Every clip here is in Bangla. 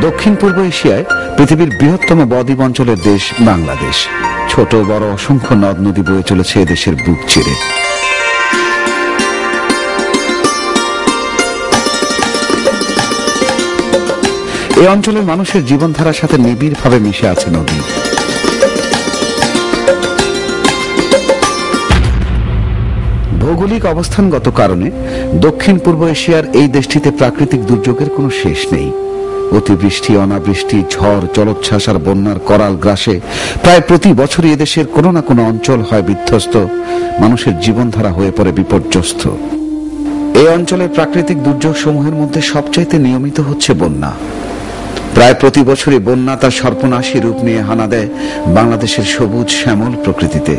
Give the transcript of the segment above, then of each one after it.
দক্ষিণ পূর্ব এশিয়ায় পৃথিবীর বৃহত্তম বদ্বীপ অঞ্চলের দেশ বাংলাদেশ। ছোট বড় অসংখ্য নদ নদী বয়ে চলেছে এদেশের বুক চিরে। এই অঞ্চলের মানুষের জীবনধারার সাথে নিবিড়ভাবে মিশে আছে নদী। ভৌগোলিক অবস্থানগত কারণে দক্ষিণ পূর্ব এশিয়ার এই দেশটিতে প্রাকৃতিক দুর্যোগের কোনো শেষ নেই। অতিবৃষ্টি, অনাবৃষ্টি, ঝড়, জলোচ্ছ্বাস আর বন্যার করাল গ্রাসে প্রায় প্রতি বছরই এদেশের কোনো না কোনো অঞ্চল হয় বিধ্বস্ত, মানুষের জীবনধারা হয়ে পড়ে বিপর্যস্ত। এই অঞ্চলের প্রাকৃতিক দুর্যোগ সমূহের মধ্যে সবচাইতে নিয়মিত হচ্ছে বন্যা। প্রায় প্রতি বছরই বন্যা তার সর্বনাশী রূপ নিয়ে হানা দেয় বাংলাদেশের সবুজ শ্যামল প্রকৃতিতে।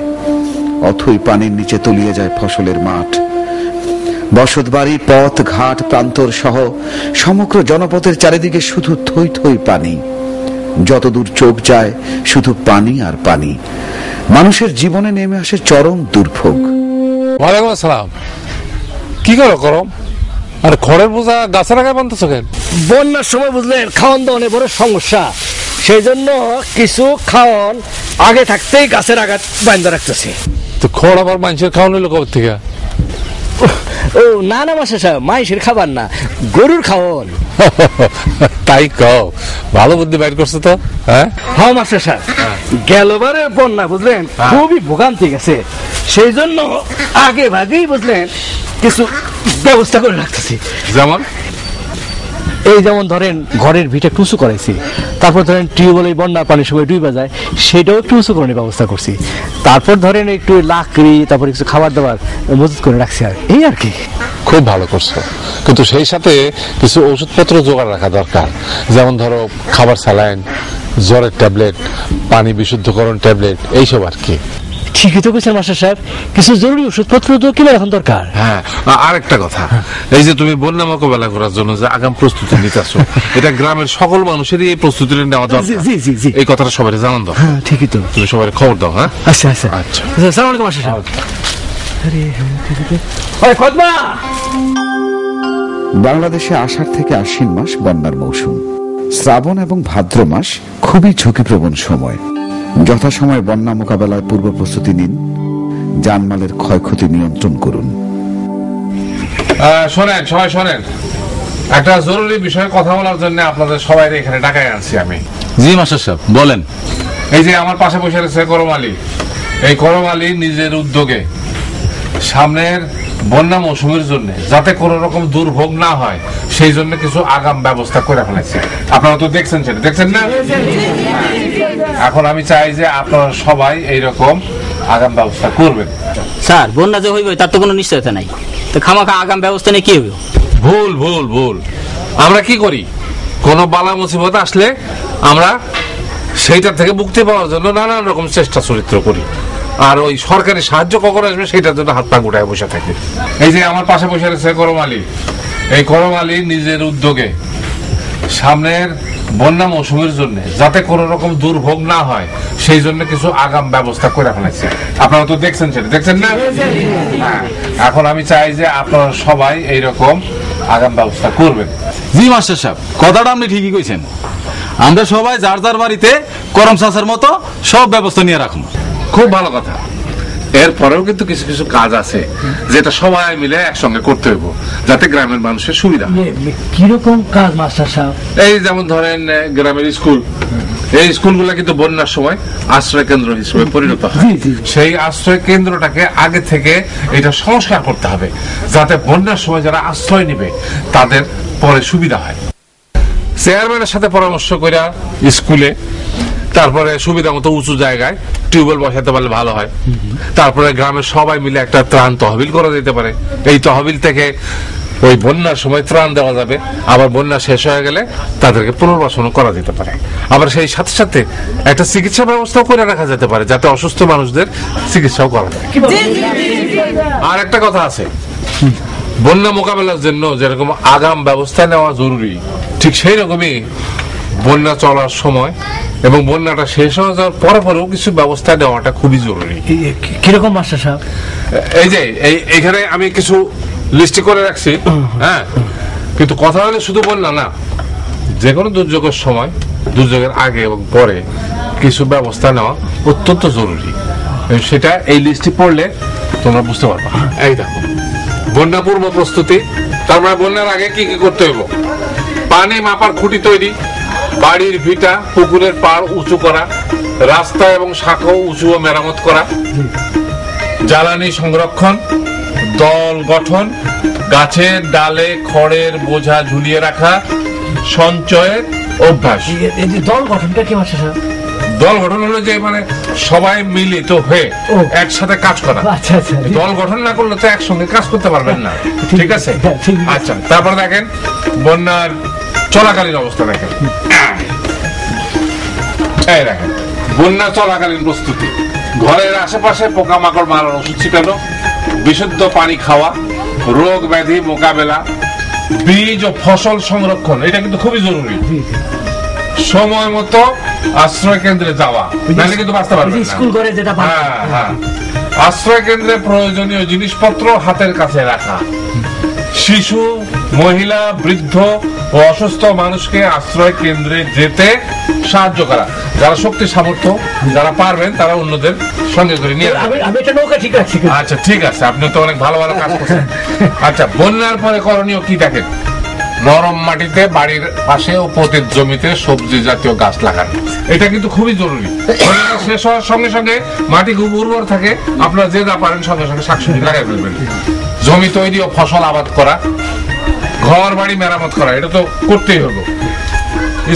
অথই পানির নিচে তলিয়ে যায় ফসলের মাঠ, বসতবাড়ি, পথ ঘাট, প্রান্তর সহ সমগ্র জনপথের চারিদিকে শুধু থই থই পানি। যতদূর চোখ যায় শুধু পানি আর পানি। মানুষের জীবনে নেমে আসে চরম দুর্ভোগ। ওয়ালাইকুম আসসালাম। কি করো আর খড়ের বোঝা গাছের আগায় বানতেছো কেন? বন্যার সময় বুঝলেন খাওয়ান দাওয়ানে বড় সমস্যা, সেই জন্য কিছু খাওয়ান আগে থাকতেই গাছের আঘাত বান্ধা রাখতেছে। তো খড় আবার মানুষের খাওয়ানো হলো কবে থেকে? ও না না মাসে সাহেব, মাইসের খাবার না, গরুর খাওয়ান। তাই কও, ভালো বুদ্ধি বাইর করছো তো। হ্যাঁ হ্যাঁ মাস্টার সাহেব, গেলবারের বন্যা বুঝলেন খুবই ভোগান্তি গেছে, সেই জন্য আগে ভাগেই বুঝলেন কিছু ব্যবস্থা করে রাখতেছি। যেমন যেমন ধরেন ঘরের ভিটা একটু উঁচু করাইছি, তারপর ধরেন টিউবওয়েল বন্যা পানির সময় ডুবে যায় সেটাও একটু উঁচু করানোর ব্যবস্থা করছি, তারপর ধরেন একটু লাকড়ি, তারপর কিছু খাবার দাবার মজুত করে রাখছি। আর এই আর কি। খুব ভালো করছো, কিন্তু সেই সাথে কিছু ওষুধপত্র জোগাড় রাখা দরকার। যেমন ধরো খাবার স্যালাইন, জ্বরের ট্যাবলেট, পানি বিশুদ্ধকরণ ট্যাবলেট, এইসব আর কি। ঠিকই তো কইছেন মাস্টার সাহেব, কিছু জরুরি ওষুধপত্র তো কিনা এখন দরকার। হ্যাঁ, আর একটা কথা, এই যে তুমি বন্যা মোকাবেলা করার জন্য যে আগাম প্রস্তুতি নিতেছো, এটা গ্রামের সকল মানুষেরই এই প্রস্তুতি নেওয়া দরকার। জি জি জি, এই কথাটা সবাই জানান দাও। হ্যাঁ ঠিকই তো, তুমি সবাই খবর দাও। হ্যাঁ আচ্ছা আচ্ছা আচ্ছা। আসসালামু আলাইকুম মাস্টার সাহেব। আরে কদমা। বাংলাদেশে আষাঢ় থেকে আশ্বিন মাস বন্যার মৌসুম। শ্রাবণ এবং ভাদ্র মাস খুবই ঝুঁকিপ্রবণ সময়। যথাসময়ে বন্যা মোকাবেলায় পূর্ব প্রস্তুতি নিন, জানমালের ক্ষয়ক্ষতি নিয়ন্ত্রণ করুন। শোনেন, সবাই শোনেন, একটা জরুরি বিষয়ে কথা বলার জন্য আপনাদের সবাই এখানে ডাকায় আনছি আমি। জি মাস্টার সাহেব বলেন। এই যে আমার পাশে বসে রয়েছে করম আলী, এই করম আলী নিজের উদ্যোগে সামনের বন্যা মৌসুমের জন্য যাতে কোনো রকম দুর্ভোগ না হয় সেই জন্য কিছু আগাম ব্যবস্থা করে ফেলেছে। আপনারা তো দেখছেন, সেটা দেখছেন না? এখন আমি চাই যে আপনারা সবাই এইরকম আগাম ব্যবস্থা করবেন। স্যার, বন্যা যে হইবে তার তো কোনো নিশ্চয়তা নাই, তো খামাখা আগাম ব্যবস্থা নিয়ে কি হবে? ভুল ভুল ভুল। আমরা কি করি, কোনো বালা মুসিবত আসলে আমরা সেইটার থেকে মুক্তি পাওয়ার জন্য নানান রকম চেষ্টা চরিত্র করি, আর ওই সরকারি সাহায্য কখন আসবে সেটার জন্য হাত পা গুটায় বসে থাকে। এই যে আমার পাশে বসে রয়েছে করম আলী, এই করম আলী নিজের উদ্যোগে সামনের বন্যা মৌসুমের জন্য যাতে কোনো রকম দুর্ভোগ না হয় সেই জন্য কিছু আগাম ব্যবস্থা করে ফেলেছে। আপনারা তো দেখছেন, সেটা দেখছেন না? হ্যাঁ, এখন আমি চাই যে আপনারা সবাই এইরকম আগাম ব্যবস্থা করবেন। জি মাস্টার সাহেব, কথাটা আপনি ঠিকই কইছেন। আমরা সবাই যার যার বাড়িতে করম চাষের মতো সব ব্যবস্থা নিয়ে রাখুন। খুব ভালো কথা। এরপরেও কিন্তু কিছু কিছু কাজ আছে যেটা সবাই মিলে একসঙ্গে করতে হইব যাতে গ্রামের মানুষের সুবিধা। কিরকম কাজ মাস্টার সাহেব? এই যেমন ধরেন গ্রামের স্কুল, এই স্কুলগুলো কিন্তু বন্যার সময় আশ্রয় কেন্দ্র হিসেবে পরিণত হয়। সেই আশ্রয় কেন্দ্রটাকে আগে থেকে এটা সংস্কার করতে হবে যাতে বন্যার সময় যারা আশ্রয় নিবে তাদের পরে সুবিধা হয়। চেয়ারম্যানের সাথে পরামর্শ করে স্কুলে, তারপরে সুবিধা মতো উঁচু জায়গায় টিউবওয়েল বসাতে পারলে ভালো হয়। তারপরে গ্রামের সবাই মিলে একটা ত্রাণ তহবিল করা যেতে পারে, এই তহবিল থেকে ওই বন্যার সময় ত্রাণ দেওয়া যাবে, আবার বন্যা শেষ হয়ে গেলে তাদেরকে পুনর্বাসন করা যেতে পারে। আবার সেই সাথে সাথে একটা চিকিৎসা ব্যবস্থাও করে রাখা যেতে পারে যাতে অসুস্থ মানুষদের চিকিৎসাও করা যায়। আর একটা কথা আছে, বন্যা মোকাবেলার জন্য যেরকম আগাম ব্যবস্থা নেওয়া জরুরি, ঠিক সেই রকমই বন্যা চলার সময় এবং বন্যাটা শেষ হয়ে যাওয়ার পরে পরেও কিছু ব্যবস্থা নেওয়াটা খুবই জরুরি। কিরকম মাস্টার সাহেব? এই যে এইখানে আমি কিছু লিস্ট করে রাখছি। হ্যাঁ, কিন্তু কথা হলে শুধু বন্যা না, যে কোনো দুর্যোগের সময়, দুর্যোগের আগে এবং পরে কিছু ব্যবস্থা নেওয়া অত্যন্ত জরুরি। সেটা এই লিস্টে পড়লে তোমরা বুঝতে পারবা। এই দেখো, বন্যা পূর্ব প্রস্তুতি, তার মানে বন্যার আগে কি কি করতে হইব? পানি মাপার খুঁটি তৈরি, বাড়ির ভিটা পুকুরের পাড় উঁচু করা, রাস্তা এবং শাখা উঁচু ও মেরামত করা, জ্বালানি সংরক্ষণ, দল গঠন, গাছের ডালে খড়ের বোঝা ঝুলিয়ে রাখা, সঞ্চয়ের অভ্যাস। এই যে দল গঠনটা কি মাস্টার সাহেব? দল গঠন হলো যে মানে সবাই মিলিত হয়ে একসাথে কাজ করা। আচ্ছা আচ্ছা, দল গঠন না করলে তো একসঙ্গে কাজ করতে পারবেন না। ঠিক আছে, ঠিক। আচ্ছা। তারপরে দেখেন বন্যার চলাকালীন অবস্থা দেখেন। এই দেখেন বন্যা চলাকালীন প্রস্তুতি, ঘরের আশেপাশে পোকামাকড় মারার ওষুধ ছিটানো, বিশুদ্ধ পানি খাওয়া, রোগ ব্যাধি মোকাবেলা, বীজ ও ফসল সংরক্ষণ, এটা কিন্তু খুবই জরুরি। সময় মতো আশ্রয় কেন্দ্রে যাওয়া, নাহলে কিন্তু বাঁচতে পারবেন না। স্কুল করে যেটা হ্যাঁ হ্যাঁ, আশ্রয় কেন্দ্রে প্রয়োজনীয় জিনিসপত্র হাতের কাছে রাখা, শিশু, মহিলা, বৃদ্ধ ও অসুস্থ মানুষকে আশ্রয় কেন্দ্রে যেতে সাহায্য করা। যারা শক্তি সামর্থ্য, যারা পারবেন তারা অন্যদের সঙ্গে করে নিয়ে যাবেন। আমি এটা নৌকা ঠিক আছে। আচ্ছা ঠিক আছে, আপনি তো অনেক ভালো ভালো কাজ করছেন। আচ্ছা, বন্যার পরে করণীয় কি দেখেন? নরম মাটিতে বাড়ির পাশে ও পতিত জমিতে সবজি জাতীয় গাছ লাগানো, এটা কিন্তু খুবই জরুরি। বন্যাটা শেষ হওয়ার সঙ্গে সঙ্গে মাটি খুব উর্বর থাকে, আপনারা যে যা পারেন সঙ্গে সঙ্গে শাকসবজি লাগাই ফেলবেন। জমি তৈরি ও ফসল আবাদ করা, ঘর বাড়ি মেরামত করা, এটা তো করতেই হলো।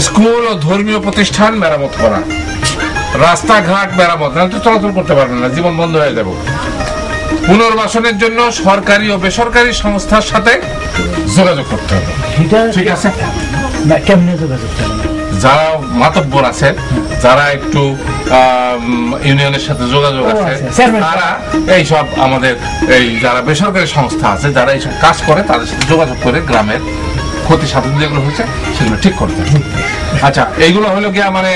স্কুল ও ধর্মীয় প্রতিষ্ঠান মেরামত করা, রাস্তাঘাট মেরামত, না তো চলাচল করতে পারবেন না, জীবন বন্ধ হয়ে যাব। পুনর্বাসনের জন্য সরকারি ও বেসরকারি সংস্থার সাথে যোগাযোগ করতে হবে। ঠিক আছে, কেমনে যোগাযোগ করতে? যারা মাতব্বর আছে, যারা একটু ইউনিয়নের সাথে যোগাযোগ আছে, তারা এইসব আমাদের এই যারা বেসরকারি সংস্থা আছে, যারা এইসব কাজ করে, তাদের সাথে যোগাযোগ করে গ্রামের ক্ষতি সাধন যেগুলো হয়েছে সেগুলো ঠিক করতে হবে। আচ্ছা, এইগুলো হলো গিয়া মানে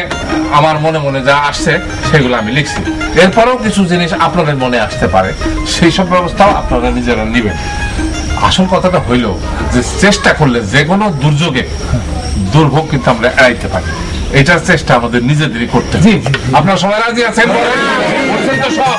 আমার মনে মনে যা আসছে সেগুলো আমি লিখছি। এরপরেও কিছু জিনিস আপনাদের মনে আসতে পারে, সেই সব ব্যবস্থাও আপনারা নিজেরা নেবেন। আসল কথাটা হইল যে চেষ্টা করলে যে কোনো দুর্যোগে দুর্ভোগ কিন্তু আমরা এড়াইতে পারি। এটার চেষ্টা আমাদের নিজেদেরই করতে হবে। আপনারা সবাই রাজি আছেন? বলছেন তো সব?